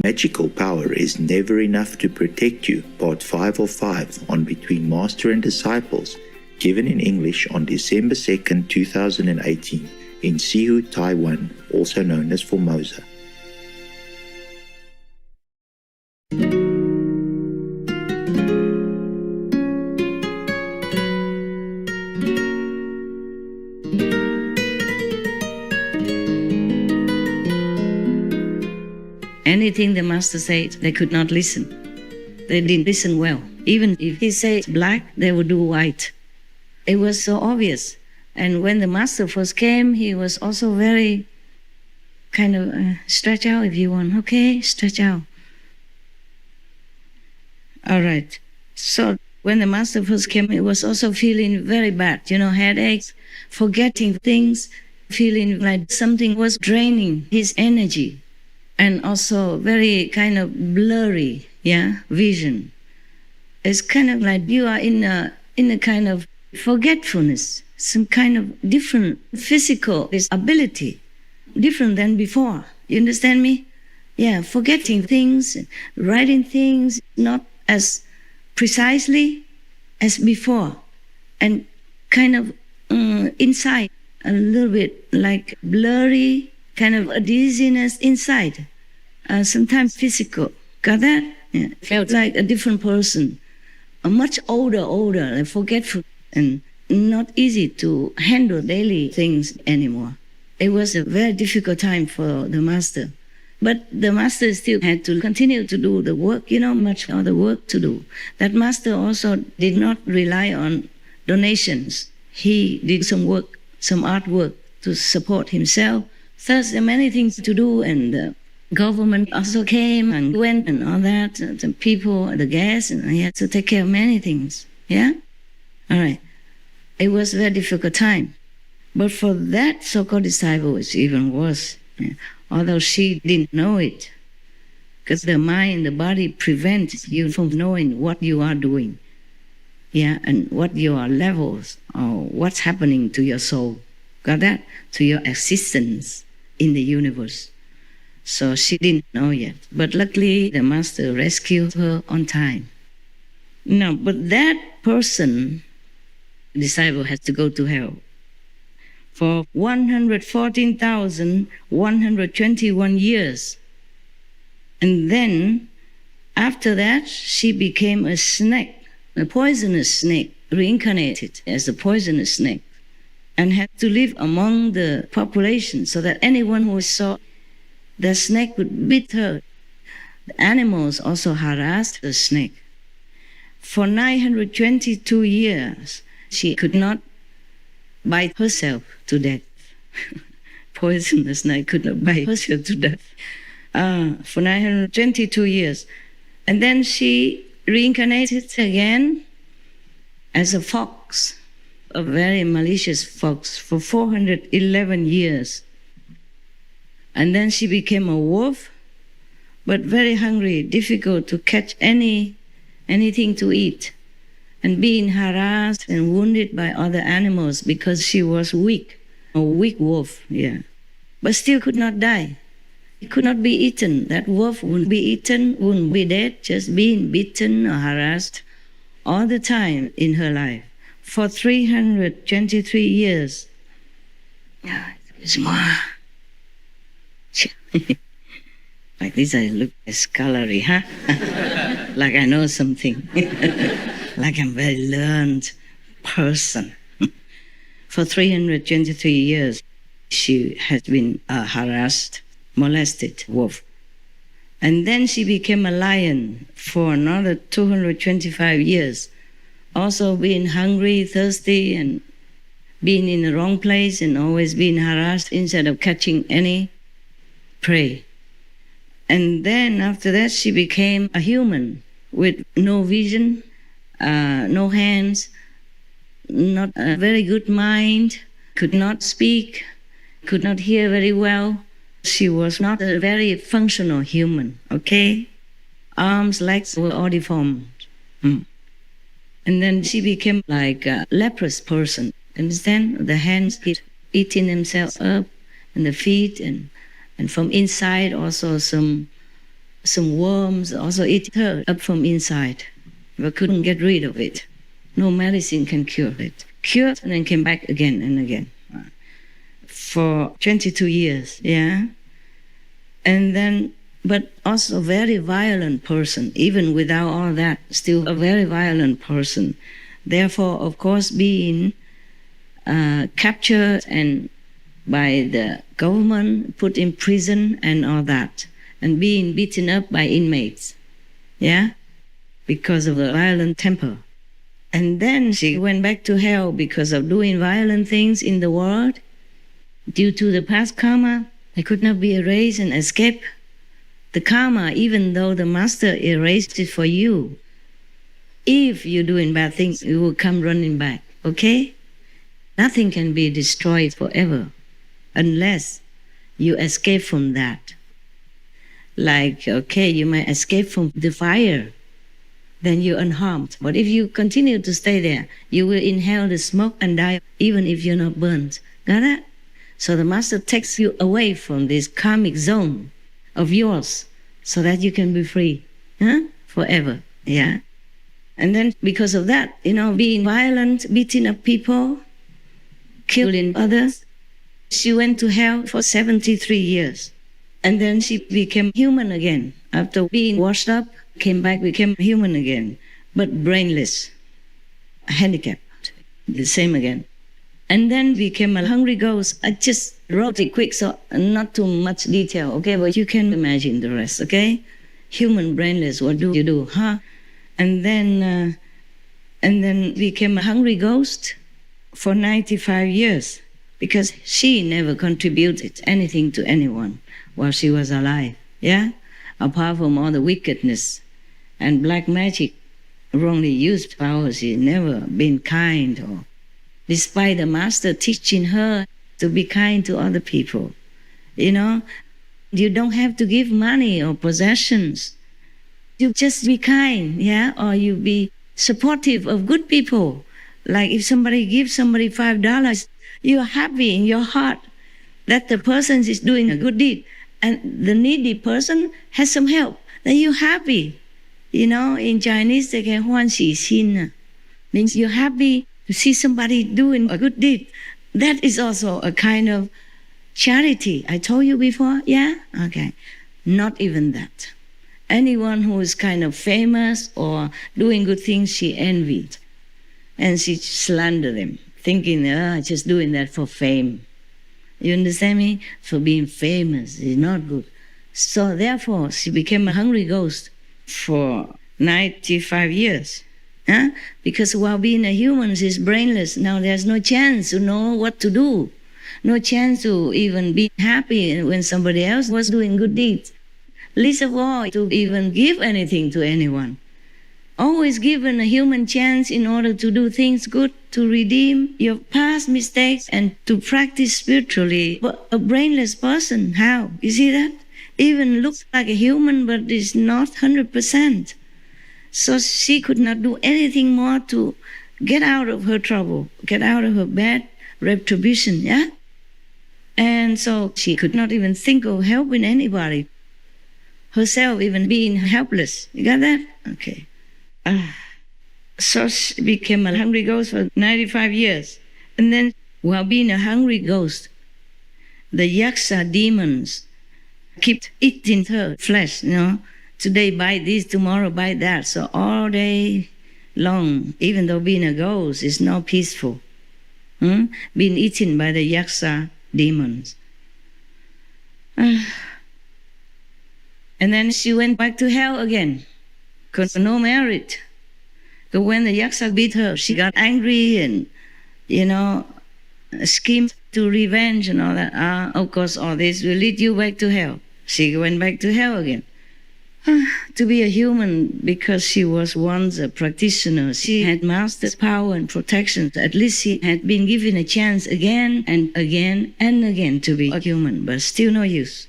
Magical power is never enough to protect you. Part 5 of 5 on Between Master and Disciples, given in English on December 2nd, 2018 in Sihu, Taiwan, also known as Formosa. Anything the master said, they could not listen. They didn't listen well. Even if he said black, they would do white. It was so obvious. And when the master first came, he was also very kind of stretch out if you want. Okay, stretch out. All right. So when the master first came, he was also feeling very bad, headaches, forgetting things, feeling like something was draining his energy. And also very kind of blurry, vision. It's kind of like you are in a kind of forgetfulness, some kind of different physical ability, different than before. You understand me? Yeah, forgetting things, writing things not as precisely as before, and kind of inside, a little bit like blurry, kind of a dizziness inside, sometimes physical. Got that? Yeah. Felt like a different person, a much older, like forgetful, and not easy to handle daily things anymore. It was a very difficult time for the master. But the master still had to continue to do the work, much other work to do. That master also did not rely on donations. He did some work, some artwork to support himself. Thus, there are many things to do, and the government also came and went and all that, the people, the guests, and he had to take care of many things, yeah? All right. It was a very difficult time. But for that so-called disciple, it's even worse, although she didn't know it, because the mind, the body prevents you from knowing what you are doing, and what your levels, or what's happening to your soul. Got that? To your existence in the universe. So she didn't know yet. But luckily, the master rescued her on time. No, but that person, disciple, has to go to hell for 114,121 years. And then, after that, she became a snake, a poisonous snake, reincarnated as a poisonous snake, and had to live among the population so that anyone who saw the snake would beat her. The animals also harassed the snake. For 922 years, she could not bite herself to death. Poisonous snake could not bite herself to death. For 922 years. And then she reincarnated again as a fox, a very malicious fox, for 411 years. And then she became a wolf, but very hungry, difficult to catch anything to eat, and being harassed and wounded by other animals because she was weak, a weak wolf, but still could not die. It could not be eaten. That wolf wouldn't be eaten, wouldn't be dead, just being beaten or harassed all the time in her life. For 323 years. It's more. Like this, I look scholarly, huh? Like I know something. Like I'm a very learned person. For 323 years, she has been a harassed, molested wolf. And then she became a lion for another 225 years. Also being hungry, thirsty, and being in the wrong place and always being harassed instead of catching any prey. And then after that, she became a human with no vision, no hands, not a very good mind, could not speak, could not hear very well. She was not a very functional human, okay? Arms, legs were all deformed. And then she became like a leprous person. Understand? The hands eating themselves up, and the feet, and from inside also some some worms also eat her up from inside, but couldn't get rid of it. No medicine can cure it. Cured and then came back again and again for 22 years, yeah? And then, but also a very violent person, even without all that, still a very violent person. Therefore, of course, being captured and by the government, put in prison and all that, and being beaten up by inmates, yeah, because of the violent temper. And then she went back to hell because of doing violent things in the world. Due to the past karma, it could not be erased and escape the karma, even though the master erased it for you. If you're doing bad things, you will come running back, okay? Nothing can be destroyed forever unless you escape from that. Like, okay, you might escape from the fire, then you're unharmed. But if you continue to stay there, you will inhale the smoke and die, even if you're not burnt. Got that? So the master takes you away from this karmic zone of yours so that you can be free, forever, yeah? And then because of that, being violent, beating up people, killing others, she went to hell for 73 years. And then she became human again. After being washed up, came back, became human again, but brainless, handicapped, the same again. And then became a hungry ghost. I just wrote it quick, so not too much detail, okay? But you can imagine the rest, okay? Human brainless, what do you do, huh? And then became a hungry ghost for 95 years because she never contributed anything to anyone while she was alive, yeah? Apart from all the wickedness and black magic, wrongly used powers, she never been kind, or despite the master teaching her to be kind to other people. You don't have to give money or possessions. You just be kind, yeah? Or you be supportive of good people. Like if somebody gives somebody $5, you're happy in your heart that the person is doing a good deed and the needy person has some help, then you're happy. In Chinese they say huan xi xin, means you're happy to see somebody doing a good deed. That is also a kind of charity. I told you before, yeah? Okay. Not even that. Anyone who is kind of famous or doing good things, she envied. And she slandered them, thinking, just doing that for fame. You understand me? For being famous is not good. So therefore, she became a hungry ghost for 95 years. Because while being a human, she's brainless. Now there's no chance to know what to do. No chance to even be happy when somebody else was doing good deeds. Least of all, to even give anything to anyone. Always given a human chance in order to do things good, to redeem your past mistakes and to practice spiritually. But a brainless person, how? You see that? Even looks like a human, but is not 100%. So she could not do anything more to get out of her trouble, get out of her bad retribution, yeah? And so she could not even think of helping anybody. Herself even being helpless. You got that? Okay. So she became a hungry ghost for 95 years. And then, while being a hungry ghost, the yaksha demons kept eating her flesh, Today bite this, tomorrow bite that. So all day long, even though being a ghost is not peaceful, being eaten by the yaksha demons. And then she went back to hell again, because no merit. But when the yaksha beat her, she got angry and, schemed to revenge and all that. Of course, all this will lead you back to hell. She went back to hell again. To be a human, because she was once a practitioner, she had mastered power and protection. At least she had been given a chance again and again and again to be a human, but still no use.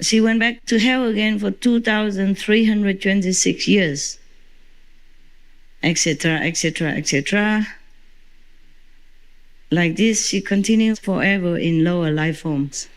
She went back to hell again for 2,326 years, etc., etc., etc. Like this, she continued forever in lower life forms,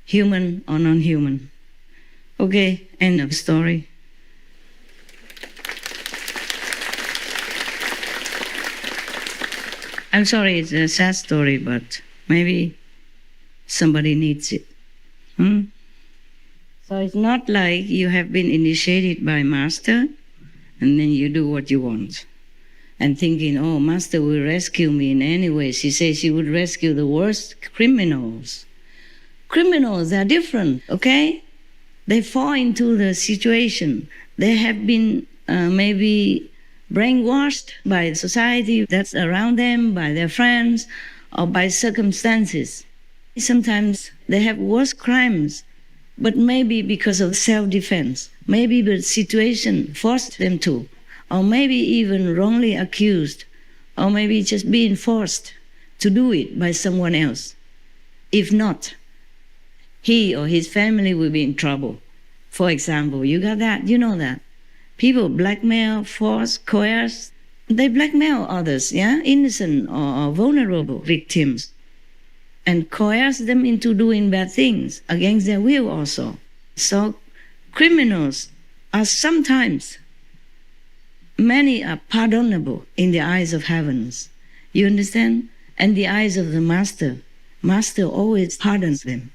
human or non-human. Okay, end of story. I'm sorry, it's a sad story, but maybe somebody needs it. So it's not like you have been initiated by Master and then you do what you want. And thinking, oh, Master will rescue me in any way. She says she would rescue the worst criminals. Criminals are different, okay? They fall into the situation. They have been maybe brainwashed by society that's around them, by their friends, or by circumstances. Sometimes they have worse crimes, but maybe because of self-defense. Maybe the situation forced them to, or maybe even wrongly accused, or maybe just being forced to do it by someone else. If not, he or his family will be in trouble. For example, you got that, you know that. People blackmail, force, coerce. They blackmail others, yeah, innocent or vulnerable victims, and coerce them into doing bad things against their will also. So criminals are sometimes, many are pardonable in the eyes of heavens. You understand? And the eyes of the Master. Master always pardons them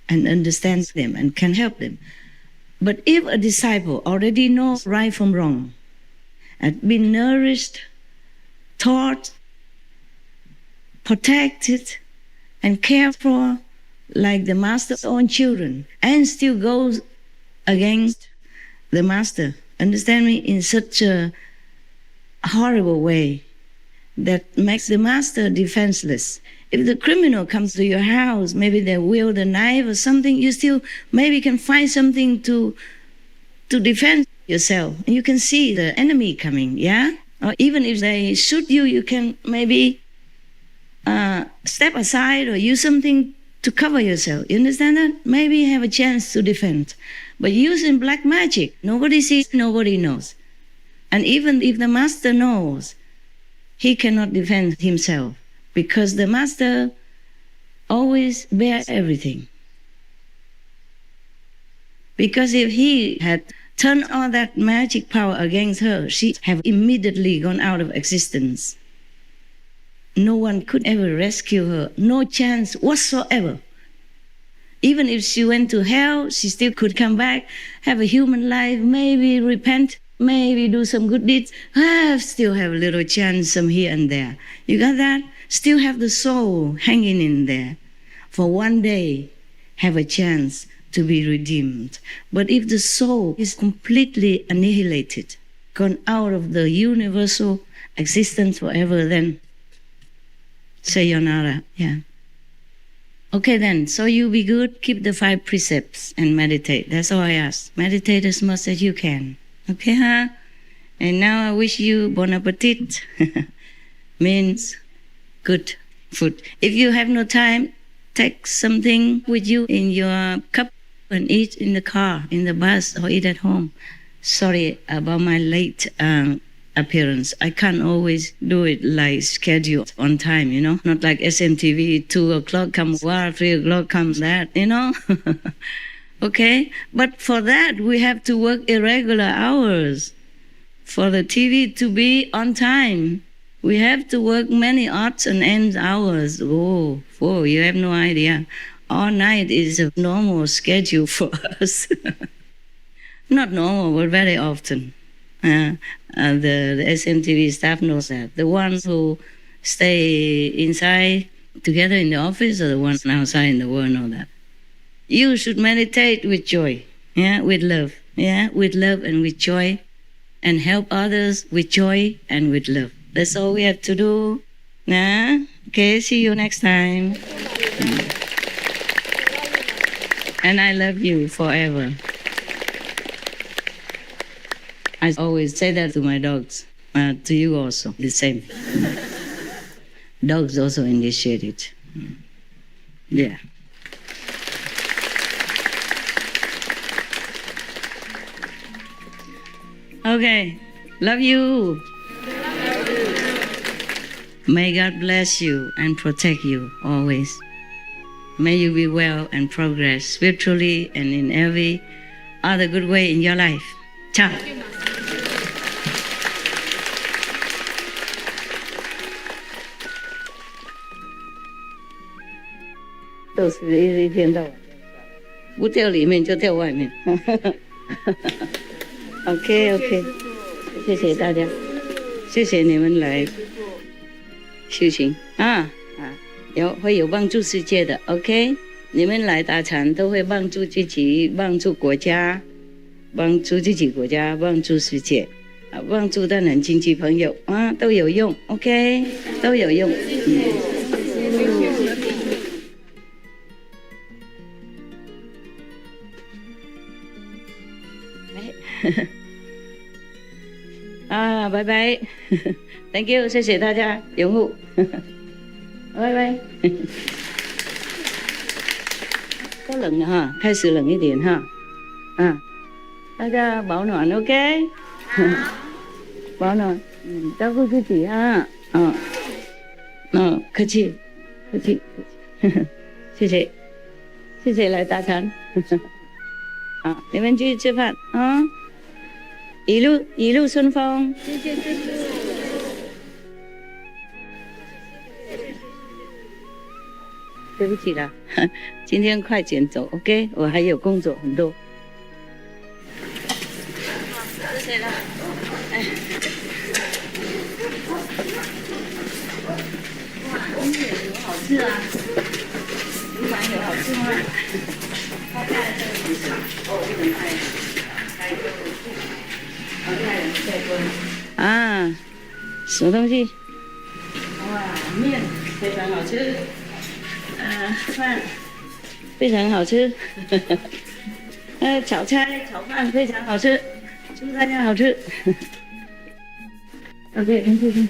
and understands them and can help them. But if a disciple already knows right from wrong, and been nourished, taught, protected, and cared for like the Master's own children, and still goes against the Master, understand me, in such a horrible way that makes the Master defenseless. If the criminal comes to your house, maybe they wield a knife or something, you still maybe can find something to defend yourself. And you can see the enemy coming, yeah? Or even if they shoot you, you can maybe step aside or use something to cover yourself. You understand that? Maybe you have a chance to defend. But using black magic, nobody sees, nobody knows. And even if the Master knows, he cannot defend himself, because the Master always bears everything. Because if he had turned all that magic power against her, she'd have immediately gone out of existence. No one could ever rescue her, no chance whatsoever. Even if she went to hell, she still could come back, have a human life, maybe repent, maybe do some good deeds, still have a little chance some here and there. You got that? Still have the soul hanging in there. For one day, have a chance to be redeemed. But if the soul is completely annihilated, gone out of the universal existence forever, then sayonara, yeah. Okay then, so you be good, keep the 5 precepts and meditate. That's all I ask. Meditate as much as you can. Okay, huh? And now I wish you bon appetit. Means good food. If you have no time, take something with you in your cup and eat in the car, in the bus, or eat at home. Sorry about my late appearance. I can't always do it like scheduled on time, you know? Not like SMTV, 2 o'clock comes war, 3 o'clock comes that, you know? Okay? But for that, we have to work irregular hours. For the TV to be on time, we have to work many odds and ends hours. Oh, you have no idea. All night is a normal schedule for us. Not normal, but very often. The SMTV staff knows that. The ones who stay inside together in the office or the ones outside in the world know that. You should meditate with joy, yeah, with love, yeah, with love and with joy, and help others with joy and with love. That's all we have to do. Yeah? Okay, see you next time. And I love you forever. I always say that to my dogs, to you also, the same. Dogs also initiate it. Yeah. Okay, love you. May God bless you and protect you always. May you be well and progress spiritually and in every all the good way in your life. Ciao. 都是一天到晚，不掉里面就掉外面。OK， 谢谢大家，谢谢你们来修行会有帮助世界的。OK， 你们来打禅都会帮助自己，帮助国家，帮助自己国家，帮助世界，帮助当然亲戚朋友都有用。OK， 都有用。拜拜，Thank you， 谢谢大家拥护，拜拜。都冷了哈，开始冷一点哈，大家保暖 ，OK， 保暖，照顾自己哈，客气，谢谢来打禅，你们继续吃饭啊。一路顺风，谢谢师父。对不起啦，今天快点走 ，OK， 我还有工作很多。谢谢啦。哇，今天有好吃啊！鱼丸有好吃吗？他带了这个不是，不能带，带这个。什么东西？哇，面非常好吃，饭非常好吃，炒菜、炒饭非常好吃，祝大家好吃。OK， 谢谢。